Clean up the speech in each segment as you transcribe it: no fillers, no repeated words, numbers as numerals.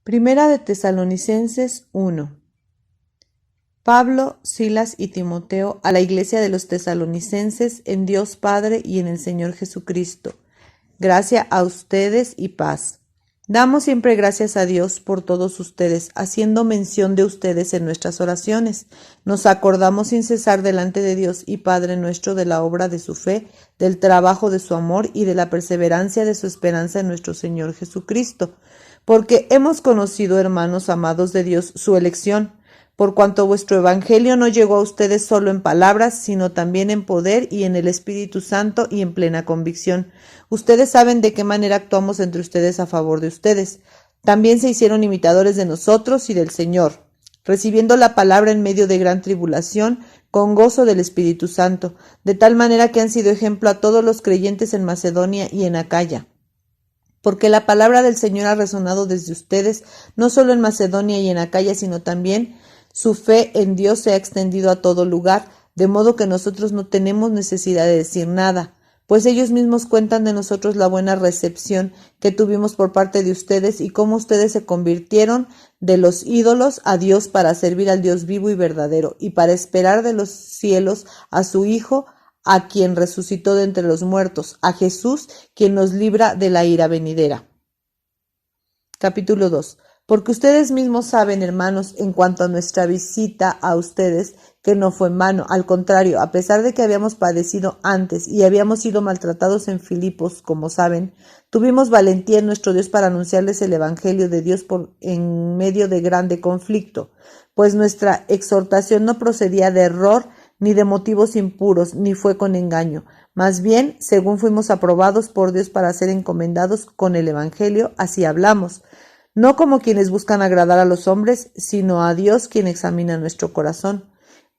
Primera de Tesalonicenses 1. Pablo, Silas y Timoteo a la iglesia de los tesalonicenses en Dios Padre y en el Señor Jesucristo. Gracia a ustedes y paz. Damos siempre gracias a Dios por todos ustedes, haciendo mención de ustedes en nuestras oraciones. Nos acordamos sin cesar delante de Dios y Padre nuestro de la obra de su fe, del trabajo de su amor y de la perseverancia de su esperanza en nuestro Señor Jesucristo. Porque hemos conocido, hermanos amados de Dios, su elección, por cuanto vuestro evangelio no llegó a ustedes solo en palabras, sino también en poder y en el Espíritu Santo y en plena convicción. Ustedes saben de qué manera actuamos entre ustedes a favor de ustedes. También se hicieron imitadores de nosotros y del Señor, recibiendo la palabra en medio de gran tribulación, con gozo del Espíritu Santo, de tal manera que han sido ejemplo a todos los creyentes en Macedonia y en Acaya. Porque la palabra del Señor ha resonado desde ustedes, no solo en Macedonia y en Acaya, sino también su fe en Dios se ha extendido a todo lugar, de modo que nosotros no tenemos necesidad de decir nada, pues ellos mismos cuentan de nosotros la buena recepción que tuvimos por parte de ustedes y cómo ustedes se convirtieron de los ídolos a Dios para servir al Dios vivo y verdadero, y para esperar de los cielos a su Hijo, a quien resucitó de entre los muertos, a Jesús, quien nos libra de la ira venidera. Capítulo 2. Porque ustedes mismos saben, hermanos, en cuanto a nuestra visita a ustedes, que no fue en vano. Al contrario, a pesar de que habíamos padecido antes y habíamos sido maltratados en Filipos, como saben, tuvimos valentía en nuestro Dios para anunciarles el Evangelio de Dios en medio de grande conflicto, pues nuestra exhortación no procedía de error, ni de motivos impuros, ni fue con engaño. Más bien, según fuimos aprobados por Dios para ser encomendados con el Evangelio, así hablamos. No como quienes buscan agradar a los hombres, sino a Dios quien examina nuestro corazón.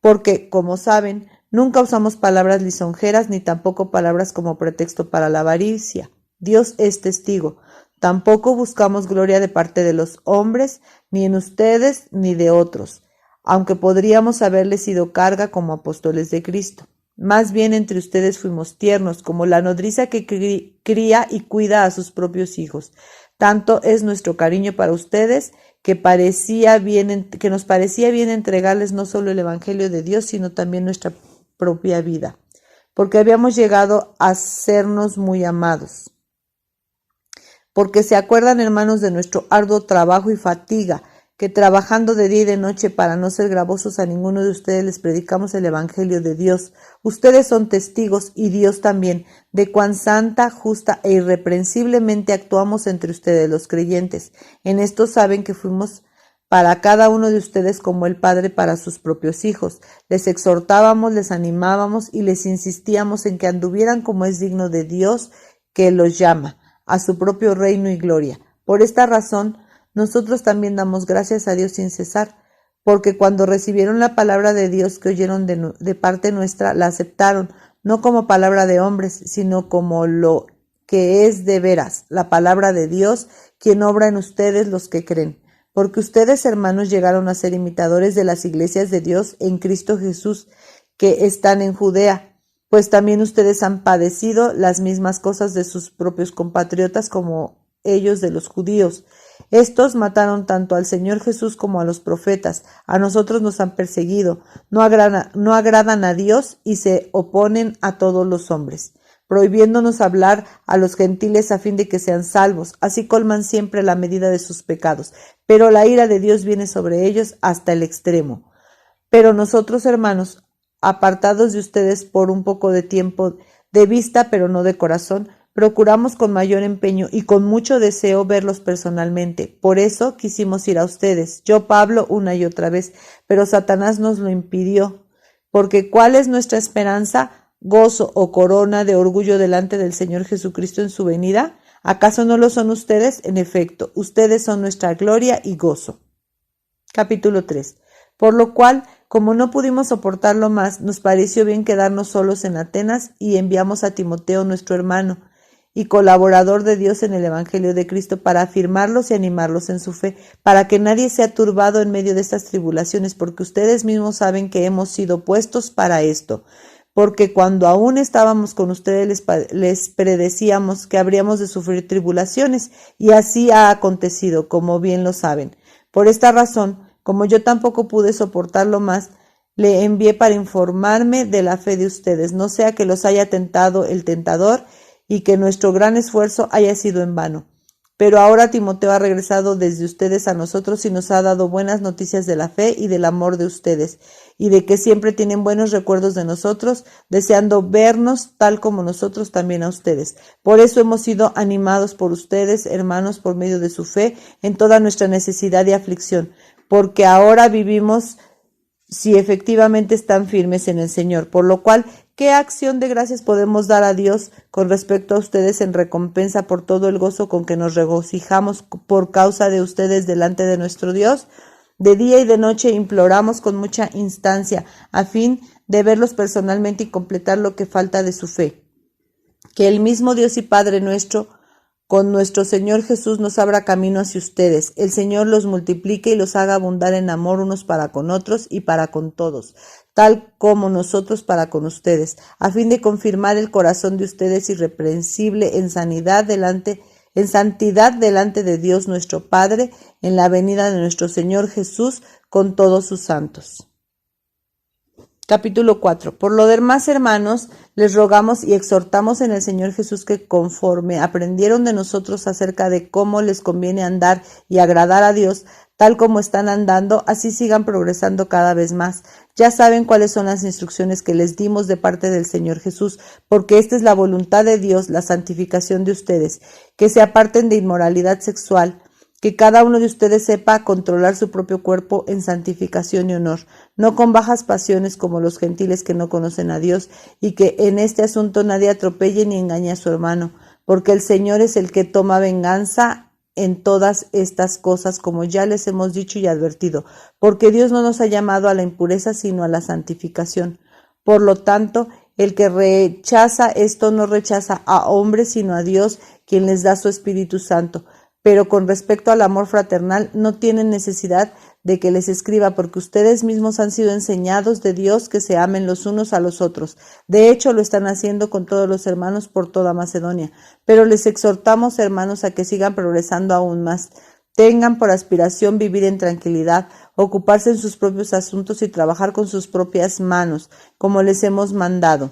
Porque, como saben, nunca usamos palabras lisonjeras, ni tampoco palabras como pretexto para la avaricia. Dios es testigo. Tampoco buscamos gloria de parte de los hombres, ni en ustedes, ni de otros, aunque podríamos haberles sido carga como apóstoles de Cristo. Más bien entre ustedes fuimos tiernos, como la nodriza que cría y cuida a sus propios hijos. Tanto es nuestro cariño para ustedes que nos parecía bien entregarles no solo el Evangelio de Dios, sino también nuestra propia vida, porque habíamos llegado a sernos muy amados. Porque se acuerdan, hermanos, de nuestro arduo trabajo y fatiga, que trabajando de día y de noche para no ser gravosos a ninguno de ustedes les predicamos el Evangelio de Dios. Ustedes son testigos, y Dios también, de cuán santa, justa e irreprensiblemente actuamos entre ustedes los creyentes. En esto saben que fuimos para cada uno de ustedes como el Padre para sus propios hijos. Les exhortábamos, les animábamos y les insistíamos en que anduvieran como es digno de Dios que los llama, a su propio reino y gloria. Por esta razón, nosotros también damos gracias a Dios sin cesar, porque cuando recibieron la palabra de Dios que oyeron de parte nuestra, la aceptaron, no como palabra de hombres, sino como lo que es de veras, la palabra de Dios, quien obra en ustedes los que creen. Porque ustedes, hermanos, llegaron a ser imitadores de las iglesias de Dios en Cristo Jesús, que están en Judea, pues también ustedes han padecido las mismas cosas de sus propios compatriotas como ellos de los judíos. Estos mataron tanto al Señor Jesús como a los profetas. A nosotros nos han perseguido, no agradan a Dios y se oponen a todos los hombres, prohibiéndonos hablar a los gentiles a fin de que sean salvos. Así colman siempre la medida de sus pecados, pero la ira de Dios viene sobre ellos hasta el extremo. Pero nosotros, hermanos, apartados de ustedes por un poco de tiempo, de vista pero no de corazón, procuramos con mayor empeño y con mucho deseo verlos personalmente. Por eso quisimos ir a ustedes, yo Pablo una y otra vez, pero Satanás nos lo impidió. Porque ¿cuál es nuestra esperanza, gozo o corona de orgullo delante del Señor Jesucristo en su venida? ¿Acaso no lo son ustedes? En efecto, ustedes son nuestra gloria y gozo. Capítulo 3. Por lo cual, como no pudimos soportarlo más, nos pareció bien quedarnos solos en Atenas y enviamos a Timoteo, nuestro hermano y colaborador de Dios en el Evangelio de Cristo, para afirmarlos y animarlos en su fe, para que nadie sea turbado en medio de estas tribulaciones, porque ustedes mismos saben que hemos sido puestos para esto. porque cuando aún estábamos con ustedes les predecíamos que habríamos de sufrir tribulaciones, y así ha acontecido, como bien lo saben. Por esta razón, como yo tampoco pude soportarlo más, le envié para informarme de la fe de ustedes, no sea que los haya tentado el tentador y que nuestro gran esfuerzo haya sido en vano. Pero ahora Timoteo ha regresado desde ustedes a nosotros y nos ha dado buenas noticias de la fe y del amor de ustedes, y de que siempre tienen buenos recuerdos de nosotros, deseando vernos tal como nosotros también a ustedes. Por eso hemos sido animados por ustedes, hermanos, por medio de su fe, en toda nuestra necesidad y aflicción, porque ahora vivimos si efectivamente están firmes en el Señor, por lo cual, ¿qué acción de gracias podemos dar a Dios con respecto a ustedes en recompensa por todo el gozo con que nos regocijamos por causa de ustedes delante de nuestro Dios? De día y de noche imploramos con mucha instancia, a fin de verlos personalmente y completar lo que falta de su fe. Que el mismo Dios y Padre nuestro, con nuestro Señor Jesús, nos abra camino hacia ustedes. El Señor los multiplique y los haga abundar en amor unos para con otros y para con todos, tal como nosotros para con ustedes, a fin de confirmar el corazón de ustedes irreprensible en santidad delante de Dios nuestro Padre, en la venida de nuestro Señor Jesús con todos sus santos. Capítulo 4. Por lo demás, hermanos, les rogamos y exhortamos en el Señor Jesús que conforme aprendieron de nosotros acerca de cómo les conviene andar y agradar a Dios, tal como están andando, así sigan progresando cada vez más. Ya saben cuáles son las instrucciones que les dimos de parte del Señor Jesús, porque esta es la voluntad de Dios, la santificación de ustedes, que se aparten de inmoralidad sexual, que cada uno de ustedes sepa controlar su propio cuerpo en santificación y honor, no con bajas pasiones como los gentiles que no conocen a Dios, y que en este asunto nadie atropelle ni engañe a su hermano, porque el Señor es el que toma venganza en todas estas cosas, como ya les hemos dicho y advertido, porque Dios no nos ha llamado a la impureza, sino a la santificación. Por lo tanto, el que rechaza esto no rechaza a hombres, sino a Dios, quien les da su Espíritu Santo. Pero con respecto al amor fraternal, no tienen necesidad de que les escriba, porque ustedes mismos han sido enseñados de Dios que se amen los unos a los otros. De hecho, lo están haciendo con todos los hermanos por toda Macedonia. Pero les exhortamos, hermanos, a que sigan progresando aún más. Tengan por aspiración vivir en tranquilidad, ocuparse en sus propios asuntos y trabajar con sus propias manos, como les hemos mandado,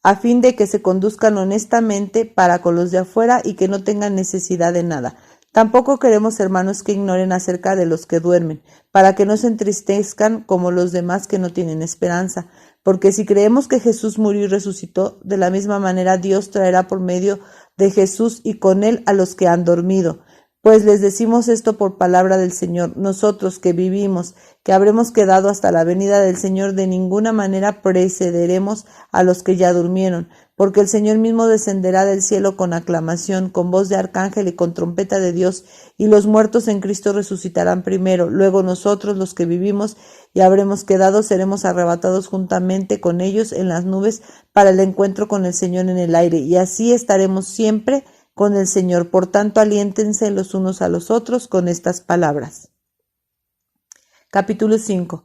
a fin de que se conduzcan honestamente para con los de afuera y que no tengan necesidad de nada. Tampoco queremos, hermanos, que ignoren acerca de los que duermen, para que no se entristezcan como los demás que no tienen esperanza. Porque si creemos que Jesús murió y resucitó, de la misma manera Dios traerá por medio de Jesús y con él a los que han dormido. Pues les decimos esto por palabra del Señor, nosotros que vivimos, que habremos quedado hasta la venida del Señor, de ninguna manera precederemos a los que ya durmieron, porque el Señor mismo descenderá del cielo con aclamación, con voz de arcángel y con trompeta de Dios, y los muertos en Cristo resucitarán primero. Luego nosotros, los que vivimos y habremos quedado, seremos arrebatados juntamente con ellos en las nubes para el encuentro con el Señor en el aire, y así estaremos siempre con el Señor. Por tanto, aliéntense los unos a los otros con estas palabras. Capítulo 5.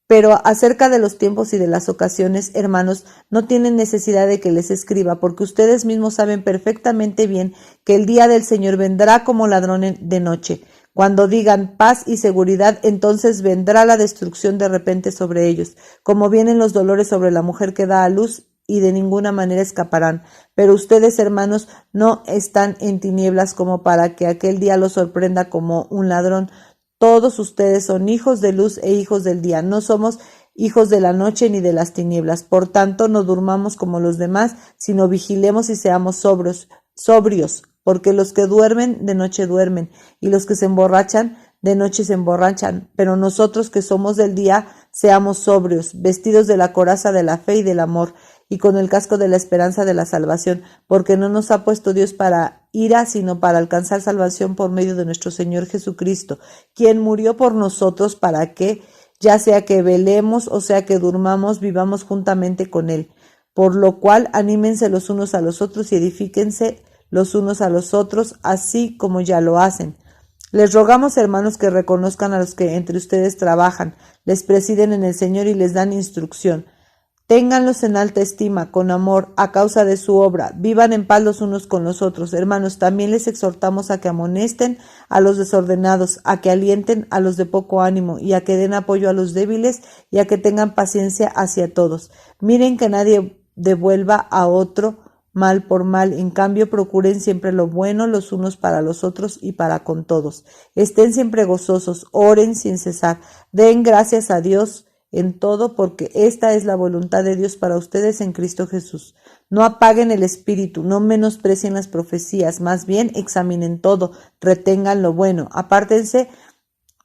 Pero acerca de los tiempos y de las ocasiones, hermanos, no tienen necesidad de que les escriba, porque ustedes mismos saben perfectamente bien que el día del Señor vendrá como ladrón de noche. Cuando digan paz y seguridad, entonces vendrá la destrucción de repente sobre ellos, como vienen los dolores sobre la mujer que da a luz, y de ninguna manera escaparán. Pero ustedes, hermanos, no están en tinieblas como para que aquel día los sorprenda como un ladrón. Todos ustedes son hijos de luz e hijos del día. No somos hijos de la noche ni de las tinieblas. Por tanto, no durmamos como los demás, sino vigilemos y seamos sobrios, porque los que duermen de noche duermen, y los que se emborrachan de noche se emborrachan. Pero nosotros que somos del día, seamos sobrios, vestidos de la coraza de la fe y del amor, y con el casco de la esperanza de la salvación, porque no nos ha puesto Dios para ira, sino para alcanzar salvación por medio de nuestro Señor Jesucristo, quien murió por nosotros para que, ya sea que velemos o sea que durmamos, vivamos juntamente con Él. Por lo cual, anímense los unos a los otros y edifíquense los unos a los otros, así como ya lo hacen. Les rogamos, hermanos, que reconozcan a los que entre ustedes trabajan, les presiden en el Señor y les dan instrucción. Ténganlos en alta estima, con amor, a causa de su obra. Vivan en paz los unos con los otros. Hermanos, también les exhortamos a que amonesten a los desordenados, a que alienten a los de poco ánimo, y a que den apoyo a los débiles, y a que tengan paciencia hacia todos. Miren que nadie devuelva a otro mal por mal. En cambio, procuren siempre lo bueno los unos para los otros y para con todos. Estén siempre gozosos, oren sin cesar, den gracias a Dios en todo, porque esta es la voluntad de Dios para ustedes en Cristo Jesús. No apaguen el espíritu, no menosprecien las profecías, más bien examinen todo, retengan lo bueno, apártense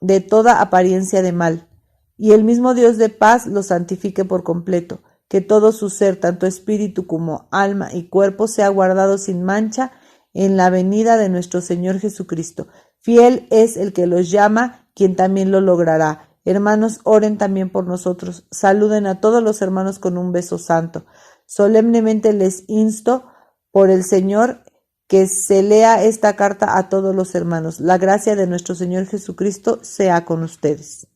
de toda apariencia de mal, y el mismo Dios de paz los santifique por completo, que todo su ser, tanto espíritu como alma y cuerpo, sea guardado sin mancha en la venida de nuestro Señor Jesucristo. Fiel es el que los llama, quien también lo logrará. Hermanos, oren también por nosotros. Saluden a todos los hermanos con un beso santo. Solemnemente les insto por el Señor que se lea esta carta a todos los hermanos. La gracia de nuestro Señor Jesucristo sea con ustedes.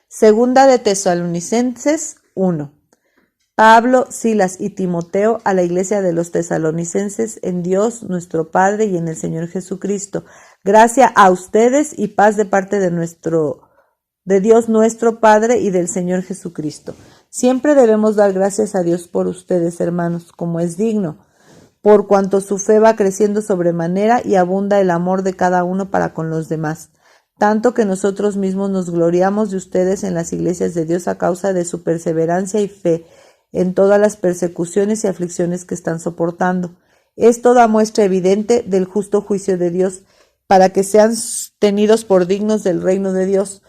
Segunda de Tesalonicenses 1. Pablo, Silas y Timoteo a la iglesia de los tesalonicenses en Dios nuestro Padre y en el Señor Jesucristo. Gracia a ustedes y paz de parte de Dios nuestro Padre y del Señor Jesucristo. Siempre debemos dar gracias a Dios por ustedes, hermanos, como es digno, por cuanto su fe va creciendo sobremanera y abunda el amor de cada uno para con los demás. Tanto que nosotros mismos nos gloriamos de ustedes en las iglesias de Dios a causa de su perseverancia y fe en todas las persecuciones y aflicciones que están soportando. Es toda muestra evidente del justo juicio de Dios, para que sean tenidos por dignos del reino de Dios,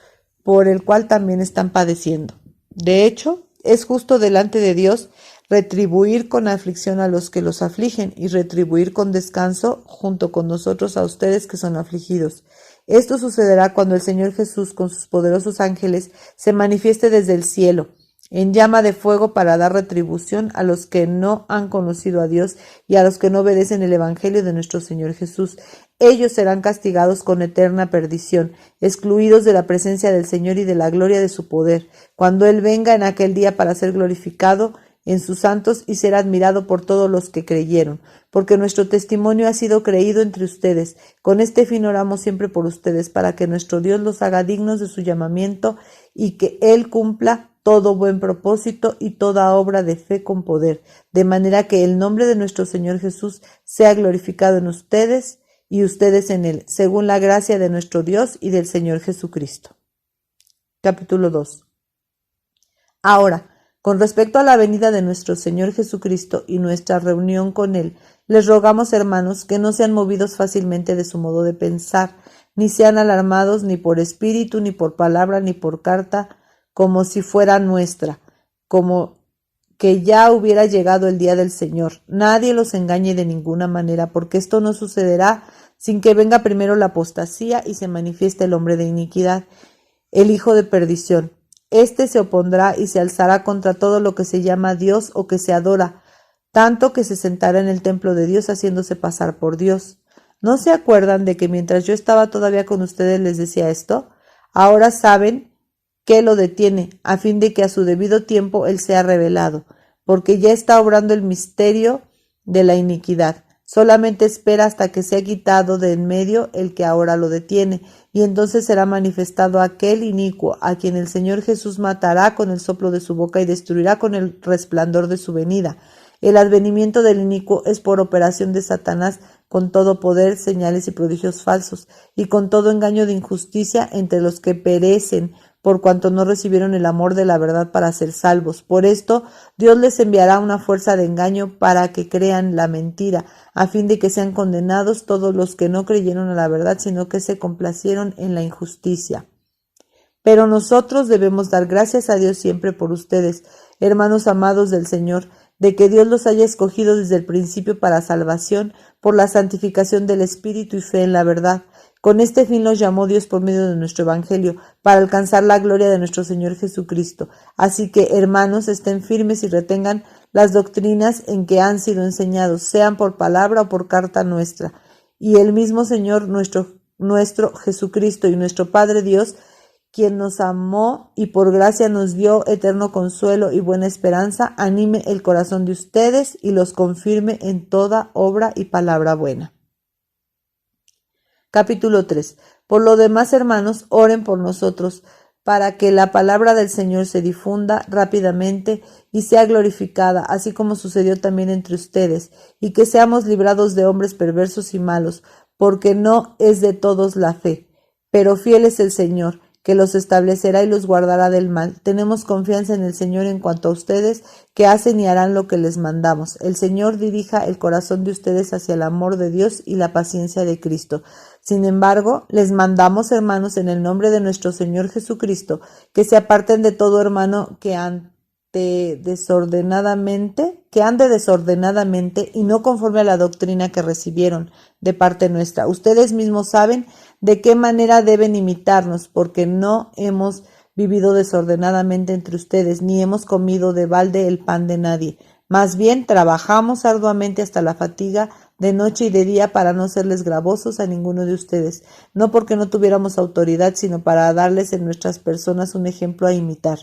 por el cual también están padeciendo. De hecho, es justo delante de Dios retribuir con aflicción a los que los afligen y retribuir con descanso junto con nosotros a ustedes que son afligidos. Esto sucederá cuando el Señor Jesús con sus poderosos ángeles se manifieste desde el cielo, en llama de fuego, para dar retribución a los que no han conocido a Dios y a los que no obedecen el Evangelio de nuestro Señor Jesús. Ellos serán castigados con eterna perdición, excluidos de la presencia del Señor y de la gloria de su poder, cuando Él venga en aquel día para ser glorificado en sus santos y ser admirado por todos los que creyeron, porque nuestro testimonio ha sido creído entre ustedes. Con este fin oramos siempre por ustedes, para que nuestro Dios los haga dignos de su llamamiento y que Él cumpla todo buen propósito y toda obra de fe con poder, de manera que el nombre de nuestro Señor Jesús sea glorificado en ustedes y ustedes en Él, según la gracia de nuestro Dios y del Señor Jesucristo. Capítulo 2. Ahora, con respecto a la venida de nuestro Señor Jesucristo y nuestra reunión con Él, les rogamos, hermanos, que no sean movidos fácilmente de su modo de pensar, ni sean alarmados ni por espíritu, ni por palabra, ni por carta, como si fuera nuestra, como que ya hubiera llegado el día del Señor. Nadie los engañe de ninguna manera, porque esto no sucederá sin que venga primero la apostasía y se manifieste el hombre de iniquidad, el hijo de perdición. Este se opondrá y se alzará contra todo lo que se llama Dios o que se adora, tanto que se sentará en el templo de Dios haciéndose pasar por Dios. ¿No se acuerdan de que mientras yo estaba todavía con ustedes les decía esto? Ahora saben que lo detiene, a fin de que a su debido tiempo Él sea revelado, porque ya está obrando el misterio de la iniquidad. Solamente espera hasta que sea quitado de en medio el que ahora lo detiene, y entonces será manifestado aquel inicuo, a quien el Señor Jesús matará con el soplo de su boca y destruirá con el resplandor de su venida. El advenimiento del inicuo es por operación de Satanás, con todo poder, señales y prodigios falsos, y con todo engaño de injusticia entre los que perecen, por cuanto no recibieron el amor de la verdad para ser salvos. Por esto, Dios les enviará una fuerza de engaño para que crean la mentira, a fin de que sean condenados todos los que no creyeron a la verdad, sino que se complacieron en la injusticia. Pero nosotros debemos dar gracias a Dios siempre por ustedes, hermanos amados del Señor, de que Dios los haya escogido desde el principio para salvación, por la santificación del Espíritu y fe en la verdad. Con este fin los llamó Dios por medio de nuestro Evangelio, para alcanzar la gloria de nuestro Señor Jesucristo. Así que, hermanos, estén firmes y retengan las doctrinas en que han sido enseñados, sean por palabra o por carta nuestra. Y el mismo Señor nuestro Jesucristo y nuestro Padre Dios, quien nos amó y por gracia nos dio eterno consuelo y buena esperanza, anime el corazón de ustedes y los confirme en toda obra y palabra buena. Capítulo 3. Por lo demás, hermanos, oren por nosotros, para que la palabra del Señor se difunda rápidamente y sea glorificada, así como sucedió también entre ustedes, y que seamos librados de hombres perversos y malos, porque no es de todos la fe. Pero fiel es el Señor, que los establecerá y los guardará del mal. Tenemos confianza en el Señor en cuanto a ustedes, que hacen y harán lo que les mandamos. El Señor dirija el corazón de ustedes hacia el amor de Dios y la paciencia de Cristo. Sin embargo, les mandamos, hermanos, en el nombre de nuestro Señor Jesucristo, que se aparten de todo hermano que ande desordenadamente y no conforme a la doctrina que recibieron de parte nuestra. Ustedes mismos saben de qué manera deben imitarnos, porque no hemos vivido desordenadamente entre ustedes, ni hemos comido de balde el pan de nadie. Más bien, trabajamos arduamente hasta la fatiga de noche y de día para no serles gravosos a ninguno de ustedes, no porque no tuviéramos autoridad, sino para darles en nuestras personas un ejemplo a imitar.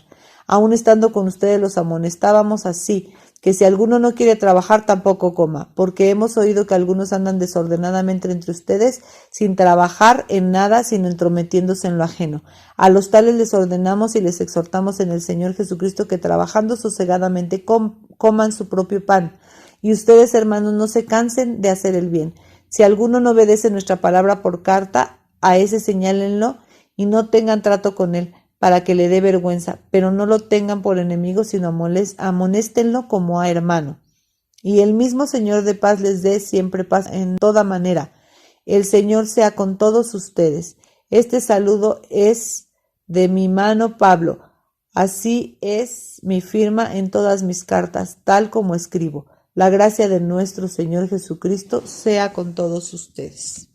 Aun estando con ustedes los amonestábamos así, que si alguno no quiere trabajar tampoco coma, porque hemos oído que algunos andan desordenadamente entre ustedes, sin trabajar en nada, sino entrometiéndose en lo ajeno. A los tales les ordenamos y les exhortamos en el Señor Jesucristo que trabajando sosegadamente coman su propio pan. Y ustedes, hermanos, no se cansen de hacer el bien. Si alguno no obedece nuestra palabra por carta, a ese señálenlo y no tengan trato con él, para que le dé vergüenza, pero no lo tengan por enemigo, sino amonéstenlo como a hermano. Y el mismo Señor de paz les dé siempre paz en toda manera. El Señor sea con todos ustedes. Este saludo es de mi mano, Pablo. Así es mi firma en todas mis cartas, tal como escribo. La gracia de nuestro Señor Jesucristo sea con todos ustedes.